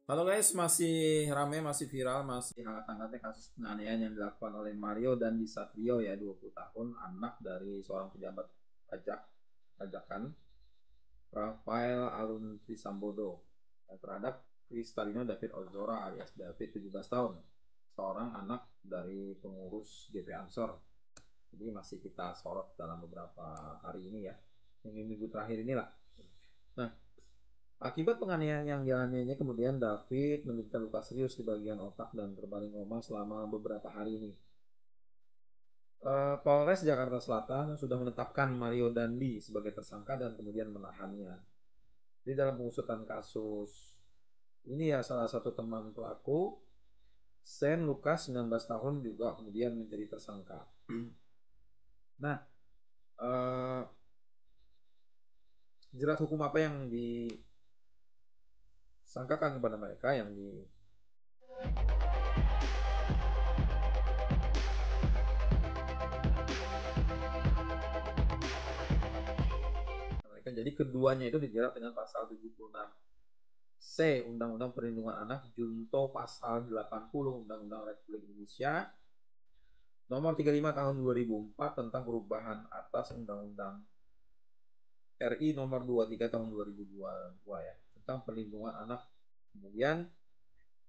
Halo guys, masih rame, masih viral, masih hangat-hangatnya kasus penganiayaan yang dilakukan oleh Mario dan Satrio ya, 20 tahun, anak dari seorang pejabat pajakan, Rafael Alun Trisambodo, terhadap Kristalino David Ozora alias David 17 tahun, seorang anak dari pengurus GP Ansor. Jadi masih kita sorot dalam beberapa hari ini ya, minggu terakhir inilah. Nah, akibat penganiayaan yang dialaminya kemudian David menderita luka serius di bagian otak dan terbaring koma selama beberapa hari ini. Polres Jakarta Selatan sudah menetapkan Mario Dandi sebagai tersangka dan kemudian menahannya. Di dalam pengusutan kasus ini ya salah satu teman pelaku, Sen Lukas 19 tahun juga kemudian menjadi tersangka. Nah, eh, jerat hukum apa yang disangkakan kepada mereka yang mereka jadi keduanya itu dijerat dengan pasal 76 C Undang-Undang Perlindungan Anak junto pasal 80 Undang-Undang Republik Indonesia nomor 35 tahun 2004 tentang perubahan atas Undang-Undang RI nomor 23 tahun 2022 ya, tentang perlindungan anak. Kemudian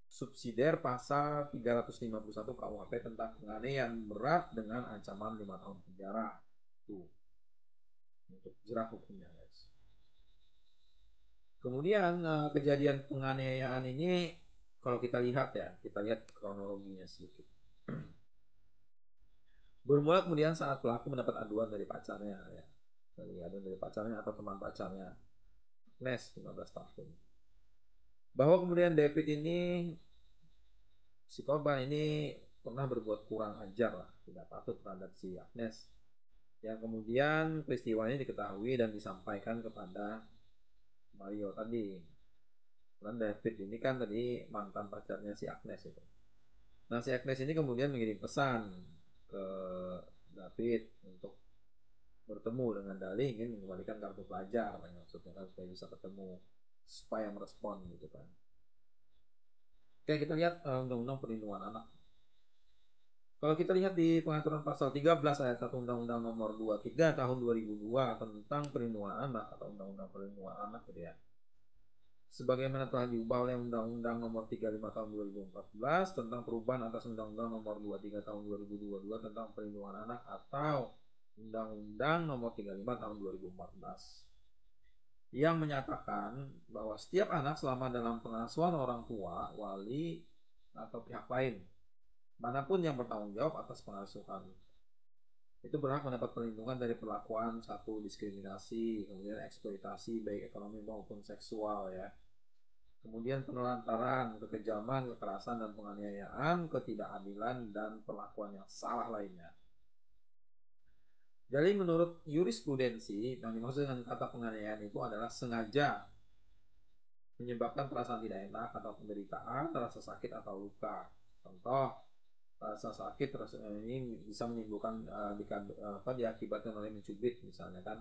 subsidiar pasal 351 KUHP tentang penganiayaan berat dengan ancaman 5 tahun penjara. Tuh, untuk jerat hukumnya guys. Kemudian kejadian penganiayaan ini kalau kita lihat ya, kita lihat kronologinya sedikit. Bermula kemudian saat pelaku mendapat aduan dari pacarnya ya. Dari pacarnya atau teman pacarnya, Agnes 15 tahun. Bahwa kemudian David ini, si korban ini pernah berbuat kurang ajar lah, tidak patut terhadap si Agnes. Yang kemudian peristiwanya diketahui dan disampaikan kepada Mario tadi. Dan David ini kan tadi mantan pacarnya si Agnes itu. Nah, si Agnes ini kemudian mengirim pesan ke David untuk bertemu dengan dalih ingin mengembalikan kartu pelajar, maksudnya kan supaya bisa ketemu, supaya merespon gitu kan. Oke, kita lihat Undang-Undang Perlindungan Anak. Kalau kita lihat di pengaturan pasal 13 ayat 1 Undang-Undang nomor 23 tahun 2002 tentang perlindungan anak atau Undang-Undang Perlindungan Anak gitu ya. Sebagaimana telah diubah oleh Undang-Undang nomor 35 tahun 2014 tentang perubahan atas Undang-Undang nomor 23 tahun 2022 tentang perlindungan anak atau Undang-Undang nomor 35 tahun 2014 yang menyatakan bahwa setiap anak selama dalam pengasuhan orang tua, wali, atau pihak lain manapun yang bertanggung jawab atas pengasuhan itu berhak mendapat perlindungan dari perlakuan satu diskriminasi, kemudian eksploitasi baik ekonomi maupun seksual ya, kemudian penelantaran, kekejaman, kekerasan dan penganiayaan, ketidakadilan dan perlakuan yang salah lainnya. Jadi menurut jurisprudensi yang dimaksud dengan kata penganiayaan itu adalah sengaja menyebabkan perasaan tidak enak atau penderitaan, rasa sakit atau luka. Contoh, rasa sakit terus ini bisa menimbulkan diakibatkan oleh mencubit misalnya kan,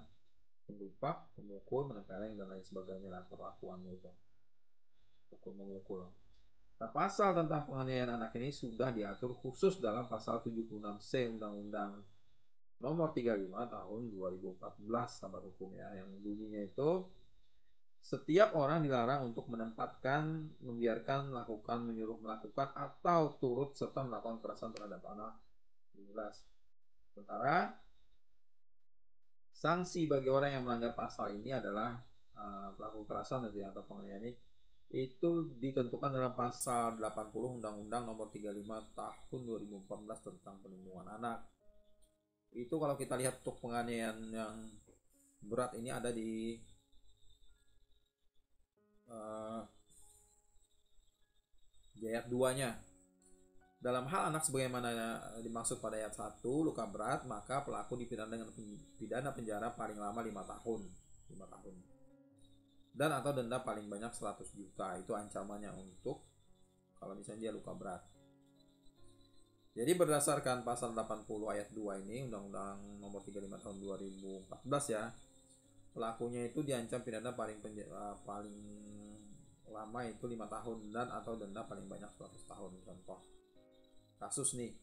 melupak, memukul, menempeleng dan lain sebagainya lah perlakuannya itu. Pukul memukul. Nah, pasal tentang penganiayaan anak ini sudah diatur khusus dalam pasal 76C Undang-Undang nomor 35 tahun 2014 kabar hukum ya, yang bunyinya itu setiap orang dilarang untuk menempatkan, membiarkan, melakukan, menyuruh melakukan atau turut serta melakukan kekerasan terhadap anak. Jelas. Sementara sanksi bagi orang yang melanggar pasal ini adalah pelaku kekerasan atau penganiayaan ini itu ditentukan dalam pasal 80 Undang-Undang nomor 35 tahun 2014 tentang perlindungan anak. Itu kalau kita lihat untuk penganiayaan yang berat ini ada di ayat 2-nya. Dalam hal anak sebagaimana dimaksud pada ayat 1, luka berat, maka pelaku dipidana dengan pidana penjara paling lama 5 tahun. 5 tahun. Dan atau denda paling banyak 100 juta. Itu ancamannya untuk kalau misalnya dia luka berat. Jadi berdasarkan pasal 80 ayat 2 ini Undang-Undang nomor 35 tahun 2014 ya, pelakunya itu diancam pidana paling terlama itu 5 tahun dan atau denda paling banyak 100 tahun. Contoh kasus nih,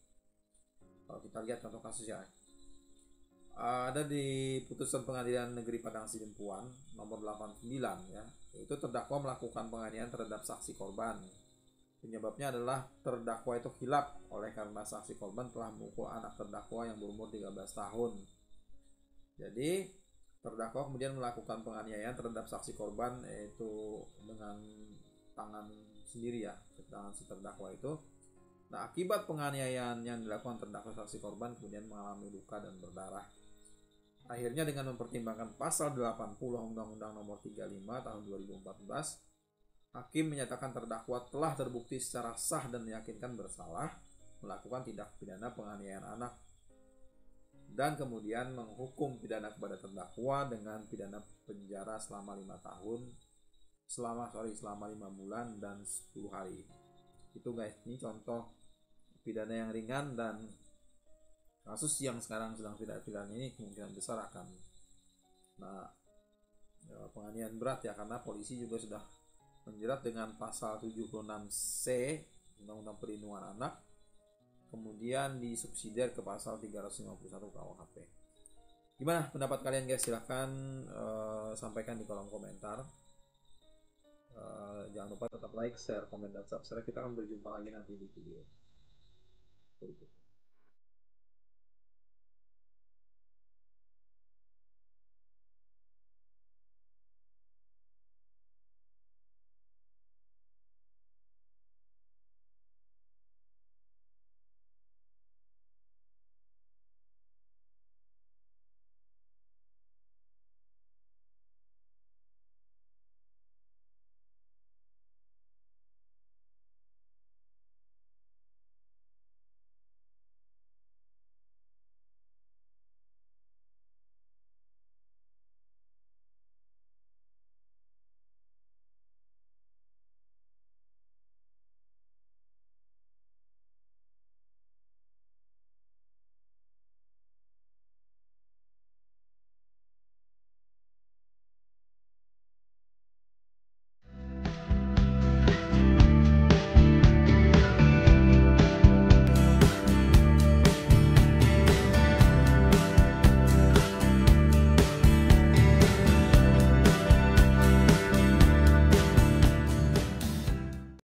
kalau kita lihat contoh kasus ya, ada di putusan Pengadilan Negeri Padang Sidempuan nomor 89 ya, itu terdakwa melakukan penganiayaan terhadap saksi korban. Penyebabnya adalah terdakwa itu khilaf oleh karena saksi korban telah memukul anak terdakwa yang berumur 13 tahun. Jadi terdakwa kemudian melakukan penganiayaan terhadap saksi korban, yaitu dengan tangan sendiri ya, tangan si terdakwa itu. Nah, akibat penganiayaan yang dilakukan terdakwa saksi korban kemudian mengalami luka dan berdarah. Akhirnya dengan mempertimbangkan pasal 80 Undang-Undang Nomor 35 Tahun 2014, hakim menyatakan terdakwa telah terbukti secara sah dan meyakinkan bersalah melakukan tindak pidana penganiayaan anak, dan kemudian menghukum pidana kepada terdakwa dengan pidana penjara selama 5 tahun, selama 5 bulan dan 10 hari. Itu guys, ini contoh pidana yang ringan, dan kasus yang sekarang sedang tidak pidana ini kemungkinan besar akan penganiayaan berat ya, karena polisi juga sudah menjerat dengan pasal 76C Undang-Undang Perlindungan Anak, kemudian disubsidiar ke pasal 351 KUHP. Gimana pendapat kalian guys? Silahkan sampaikan di kolom komentar. Jangan lupa tetap like, share, komen, dan subscribe. Kita akan berjumpa lagi nanti di video berikutnya.